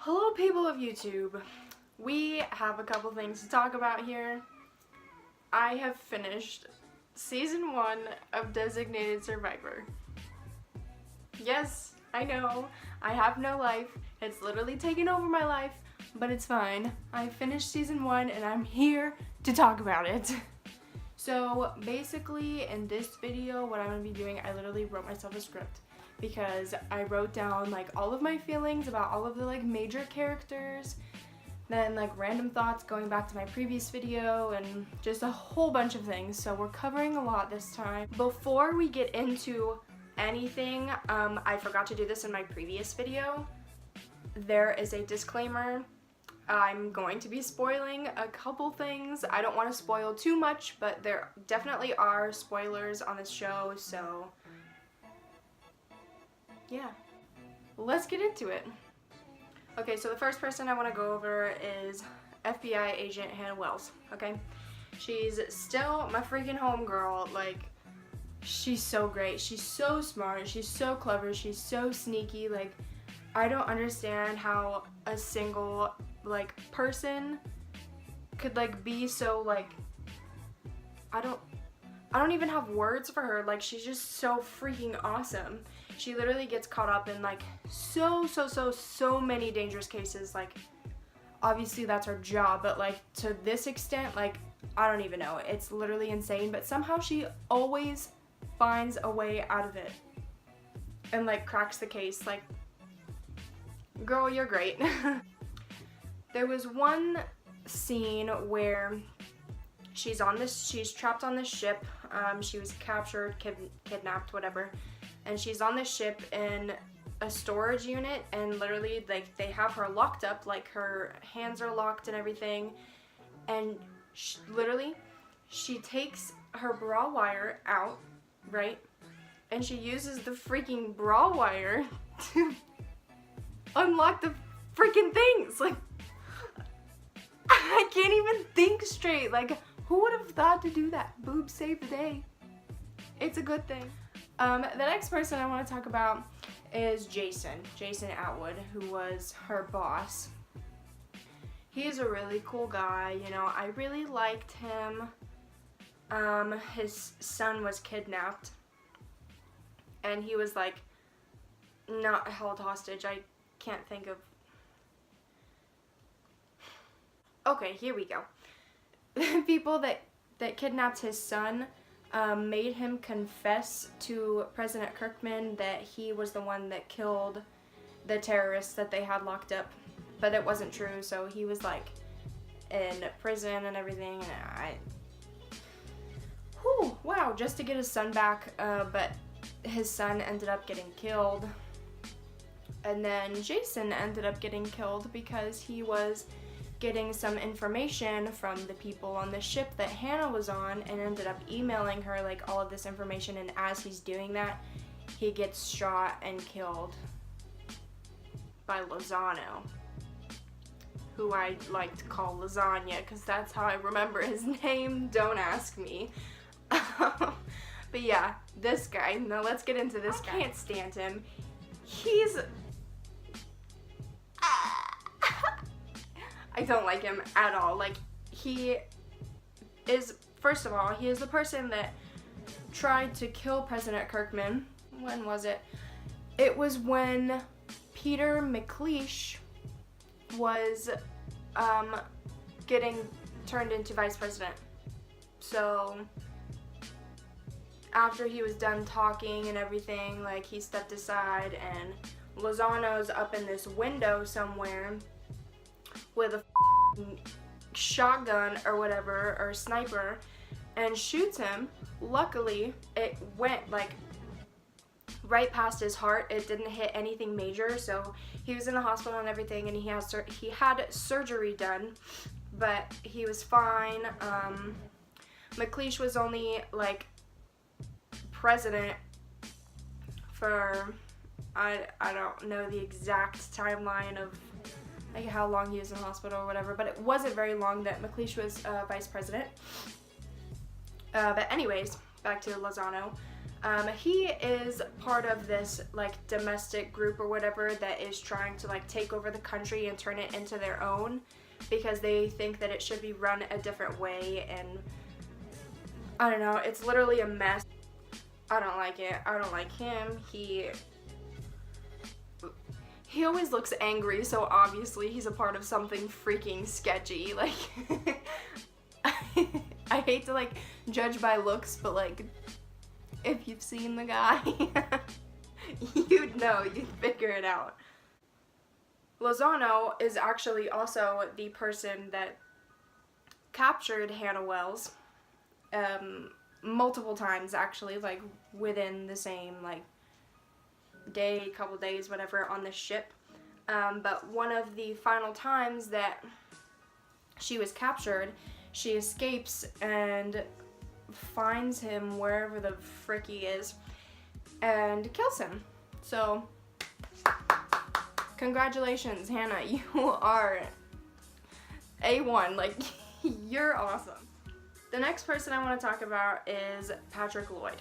Hello people of YouTube. We have a couple things to talk about here. I have finished season 1 of Designated Survivor. Yes, I know, I have no life. It's literally taken over my life, but it's fine. I finished season 1 and I'm here to talk about it. So basically in this video, what I'm going to be doing, I literally wrote myself a script. Because I wrote down like all of my feelings about all of the like major characters, then like random thoughts going back to my previous video, and just a whole bunch of things. So we're covering a lot this time. Before we get into anything, I forgot to do this in my previous video. There is a disclaimer. I'm going to be spoiling a couple things. I don't want to spoil too much, but there definitely are spoilers on this show, so yeah, let's get into it. Okay, so the first person I want to go over is FBI agent Hannah Wells, okay? She's still my freaking homegirl. Like, she's so great. She's so smart. She's so clever. She's so sneaky. Like, I don't understand how a single, like, person could, like, be so, like, I don't even have words for her. Like, she's just so freaking awesome. She literally gets caught up in like so many dangerous cases. Like, obviously that's her job, but like to this extent, like, I don't even know. It's literally insane, but somehow she always finds a way out of it and like cracks the case. Like, girl, you're great. There was one scene where she's trapped on this ship. She was captured, kidnapped, whatever. And she's on this ship in a storage unit, and literally, like, they have her locked up, like, her hands are locked and everything. And she takes her bra wire out, right? And she uses the freaking bra wire to unlock the freaking things. Like, I can't even think straight. Like, who would have thought to do that? Boobs save the day. It's a good thing. The next person I want to talk about is Jason Atwood, who was her boss. He's a really cool guy, you know, I really liked him. His son was kidnapped, and he was, like, not held hostage. I can't think of... Okay, here we go. The people that kidnapped his son made him confess to President Kirkman that he was the one that killed the terrorists that they had locked up, but it wasn't true. So he was like in prison and everything, and wow, just to get his son back, but his son ended up getting killed, and then Jason ended up getting killed because he was getting some information from the people on the ship that Hannah was on, and ended up emailing her like all of this information, and as he's doing that, he gets shot and killed by Lozano, who I like to call Lasagna because that's how I remember his name. Don't ask me. But yeah, this guy. Now let's get into this guy. I can't stand him. He's... I don't like him at all. Like, he is, first of all, he is the person that tried to kill President Kirkman. When was it? It was when Peter McLeish was getting turned into vice president. So after he was done talking and everything, like, he stepped aside, and Lozano's up in this window somewhere with a shotgun or whatever, or sniper, and shoots him. Luckily, it went like right past his heart. It didn't hit anything major, so he was in the hospital and everything, and he had surgery done, but he was fine. McLeish was only like president for I don't know the exact timeline of like how long he was in the hospital or whatever, but it wasn't very long that McLeish was vice president. But anyways, back to Lozano. He is part of this like domestic group or whatever that is trying to like take over the country and turn it into their own because they think that it should be run a different way, and I don't know, it's literally a mess. I don't like it. I don't like him. He always looks angry, so obviously he's a part of something freaking sketchy. Like, I hate to like judge by looks, but like, if you've seen the guy, you'd know, you'd figure it out. Lozano is actually also the person that captured Hannah Wells multiple times, actually, like within the same like day, couple days, whatever, on the ship. But one of the final times that she was captured, she escapes and finds him wherever the frick he is and kills him. So congratulations, Hannah, you are A1, like you're awesome. The next person I want to talk about is Patrick Lloyd,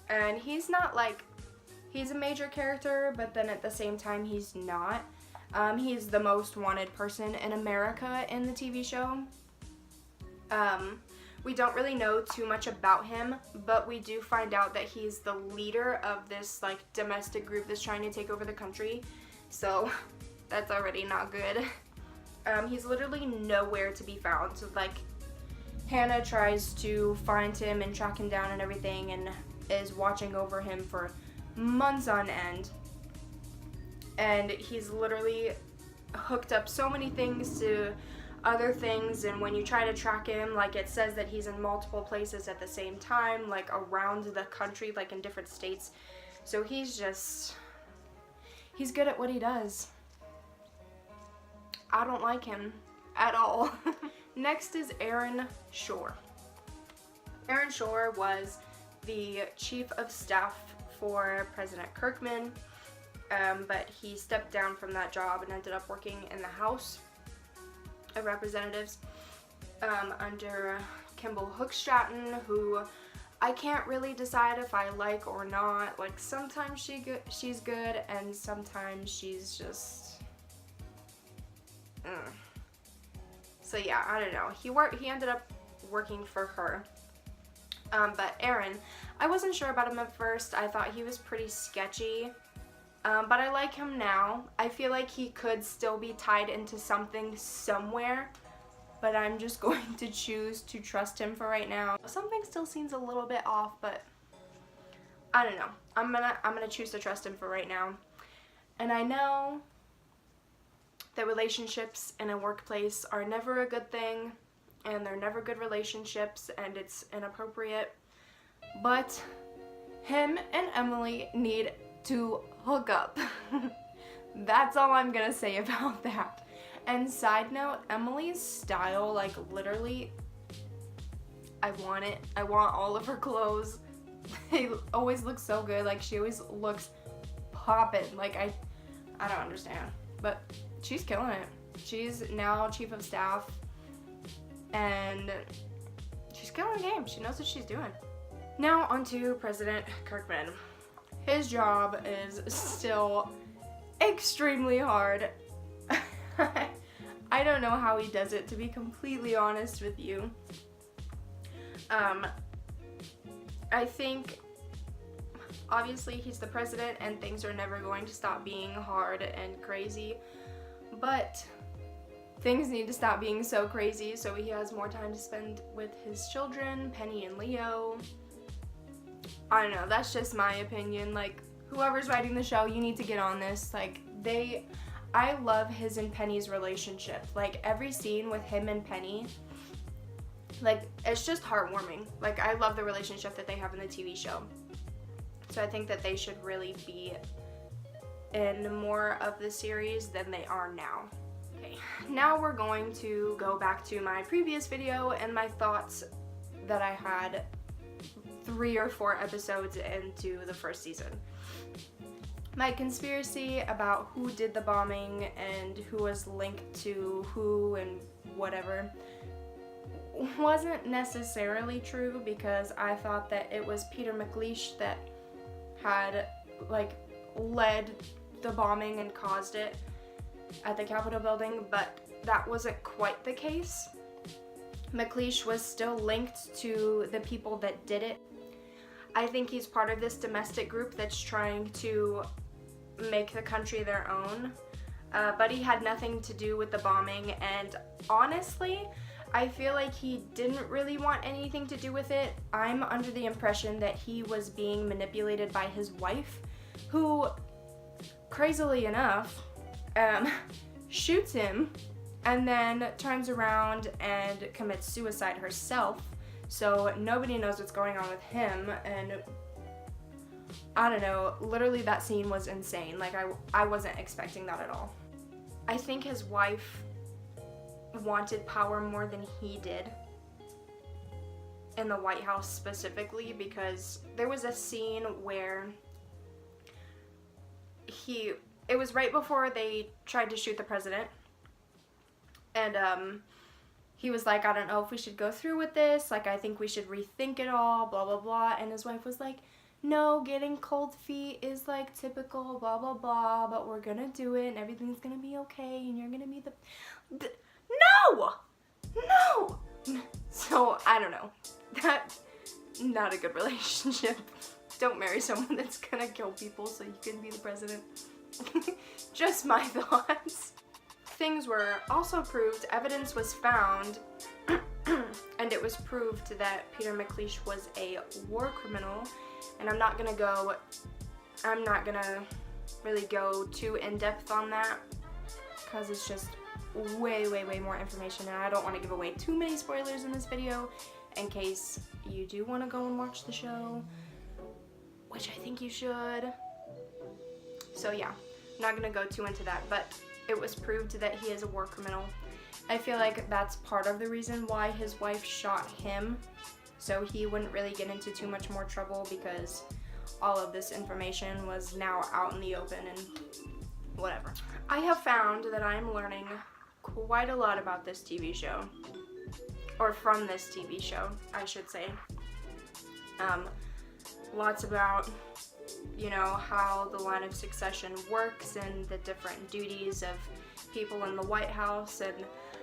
and he's not like, he's a major character, but then at the same time he's not. He's the most wanted person in America in the TV show. We don't really know too much about him, but we do find out that he's the leader of this like domestic group that's trying to take over the country. So that's already not good. He's literally nowhere to be found. So like Hannah tries to find him and track him down and everything, and is watching over him for months on end. And he's literally hooked up so many things to other things, and when you try to track him, like it says that he's in multiple places at the same time, like around the country, like in different states. So he's good at what he does. I don't like him at all. Next is Aaron Shore. Aaron Shore was the chief of staff for President Kirkman, but he stepped down from that job and ended up working in the House of Representatives under Kimball Hookstratton, who I can't really decide if I like or not. Like sometimes she's good, and sometimes she's just. So yeah, I don't know. He ended up working for her. But Aaron, I wasn't sure about him at first. I thought he was pretty sketchy. But I like him now. I feel like he could still be tied into something somewhere, but I'm just going to choose to trust him for right now. Something still seems a little bit off, but I don't know. I'm gonna choose to trust him for right now. And I know that relationships in a workplace are never a good thing, and they're never good relationships, and it's inappropriate, but him and Emily need to hook up. That's all I'm gonna say about that. And side note, Emily's style, like literally, I want it. I want all of her clothes. They always look so good. Like she always looks poppin'. Like I don't understand, but she's killing it. She's now chief of staff, and she's killing the game. She knows what she's doing. Now onto President Kirkman. His job is still extremely hard. I don't know how he does it, to be completely honest with you. I think obviously he's the president and things are never going to stop being hard and crazy, but things need to stop being so crazy so he has more time to spend with his children, Penny and Leo. I don't know, that's just my opinion. Like, whoever's writing the show, you need to get on this. Like, I love his and Penny's relationship. Like, every scene with him and Penny, like, it's just heartwarming. Like, I love the relationship that they have in the TV show. So I think that they should really be in more of the series than they are now. Okay, now we're going to go back to my previous video and my thoughts that I had 3 or 4 episodes into the first season. My conspiracy about who did the bombing and who was linked to who and whatever wasn't necessarily true, because I thought that it was Peter McLeish that had like led the bombing and caused it at the Capitol building, but that wasn't quite the case. McLeish was still linked to the people that did it. I think he's part of this domestic group that's trying to make the country their own, but he had nothing to do with the bombing, and honestly, I feel like he didn't really want anything to do with it. I'm under the impression that he was being manipulated by his wife, who, crazily enough, shoots him and then turns around and commits suicide herself. So nobody knows what's going on with him, and I don't know, literally that scene was insane. Like I wasn't expecting that at all. I think his wife wanted power more than he did in the White House specifically, because there was a scene where it was right before they tried to shoot the president, and he was like, I don't know if we should go through with this, like I think we should rethink it all, blah blah blah, and his wife was like, no, getting cold feet is like typical, blah blah blah, but we're gonna do it and everything's gonna be okay and you're gonna be the no. So I don't know, that's not a good relationship. Don't marry someone that's gonna kill people so you can be the president. Just my thoughts. Things were also proved, evidence was found, and it was proved that Peter McLeish was a war criminal, and I'm not gonna really go too in-depth on that, because it's just way more information, and I don't want to give away too many spoilers in this video in case you do want to go and watch the show, which I think you should. So yeah, I'm not gonna go too into that, but it was proved that he is a war criminal. I feel like that's part of the reason why his wife shot him, so he wouldn't really get into too much more trouble, because all of this information was now out in the open and whatever. I have found that I'm learning quite a lot about this TV show, or from this TV show, I should say. Lots about, you know, how the line of succession works and the different duties of people in the White House and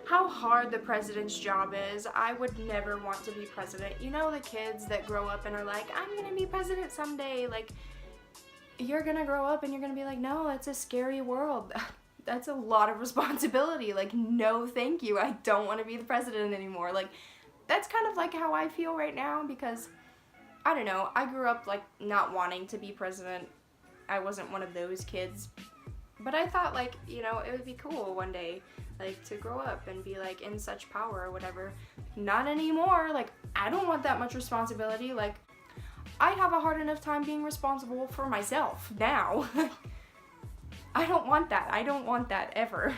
how hard the president's job is. I would never want to be president. You know, the kids that grow up and are like, I'm gonna be president someday. Like, you're gonna grow up and you're gonna be like, no, that's a scary world. That's a lot of responsibility. Like, no thank you. I don't want to be the president anymore. Like, that's kind of like how I feel right now, because I don't know, I grew up like not wanting to be president. I wasn't one of those kids, but I thought, like, you know, it would be cool one day, like, to grow up and be like in such power or whatever. Not anymore. Like, I don't want that much responsibility. Like, I have a hard enough time being responsible for myself now. I don't want that. I don't want that ever.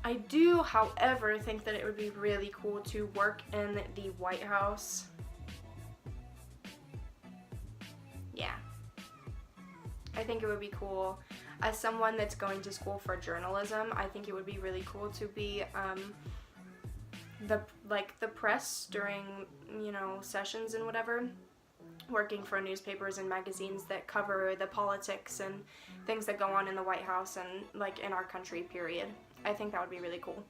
I do, however, think that it would be really cool to work in the White House. Yeah. I think it would be cool. As someone that's going to school for journalism, I think it would be really cool to be the press during, you know, sessions and whatever, working for newspapers and magazines that cover the politics and things that go on in the White House and like in our country, period. I think that would be really cool.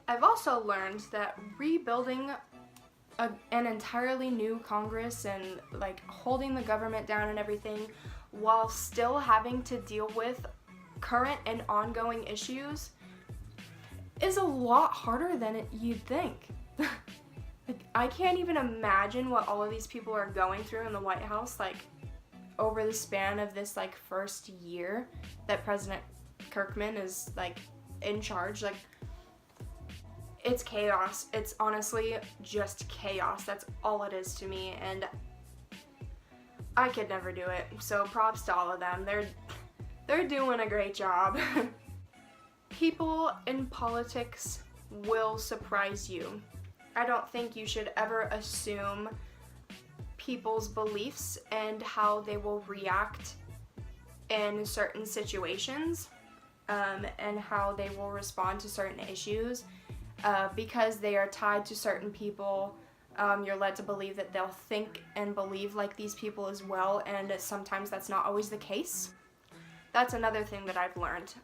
I've also learned that rebuilding an entirely new Congress and like holding the government down and everything while still having to deal with current and ongoing issues is a lot harder than you'd think. Like, I can't even imagine what all of these people are going through in the White House, like, over the span of this, like, first year that President Kirkman is, like, in charge. Like, it's chaos. It's honestly just chaos. That's all it is to me, and I could never do it. So props to all of them. They're doing a great job. People in politics will surprise you. I don't think you should ever assume people's beliefs and how they will react in certain situations, and how they will respond to certain issues, because they are tied to certain people You're led to believe that they'll think and believe like these people as well, and sometimes that's not always the case. That's another thing that I've learned.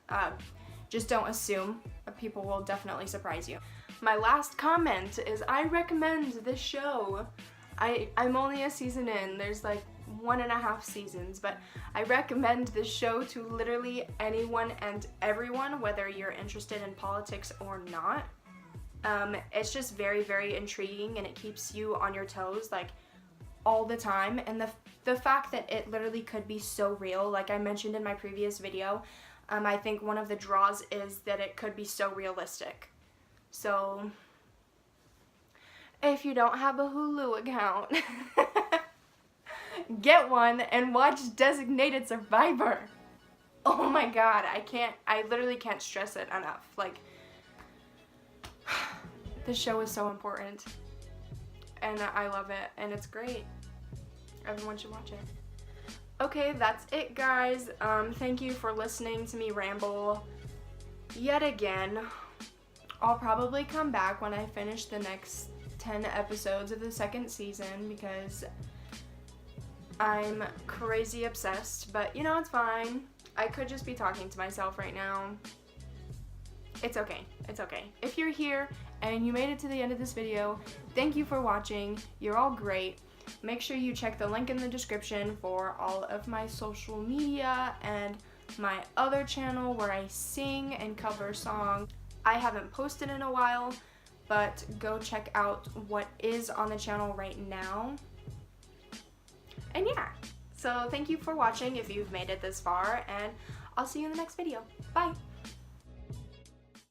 Just don't assume. People will definitely surprise you. My last comment is I recommend this show. I'm only a season in. There's like 1.5 seasons, but I recommend this show to literally anyone and everyone, whether you're interested in politics or not. It's just very, very intriguing, and it keeps you on your toes like all the time. And the fact that it literally could be so real, like I mentioned in my previous video, I think one of the draws is that it could be so realistic. So if you don't have a Hulu account, get one and watch Designated Survivor. Oh my god, I literally can't stress it enough. Like, this show is so important, and I love it, and it's great. Everyone should watch it. Okay, that's it, guys. Thank you for listening to me ramble yet again. I'll probably come back when I finish the next 10 episodes of the 2nd season, because I'm crazy obsessed, but you know, it's fine. I could just be talking to myself right now. It's okay. It's okay. If you're here and you made it to the end of this video, thank you for watching. You're all great. Make sure you check the link in the description for all of my social media and my other channel where I sing and cover songs. I haven't posted in a while, but go check out what is on the channel right now. And yeah, so thank you for watching if you've made it this far, and I'll see you in the next video. Bye!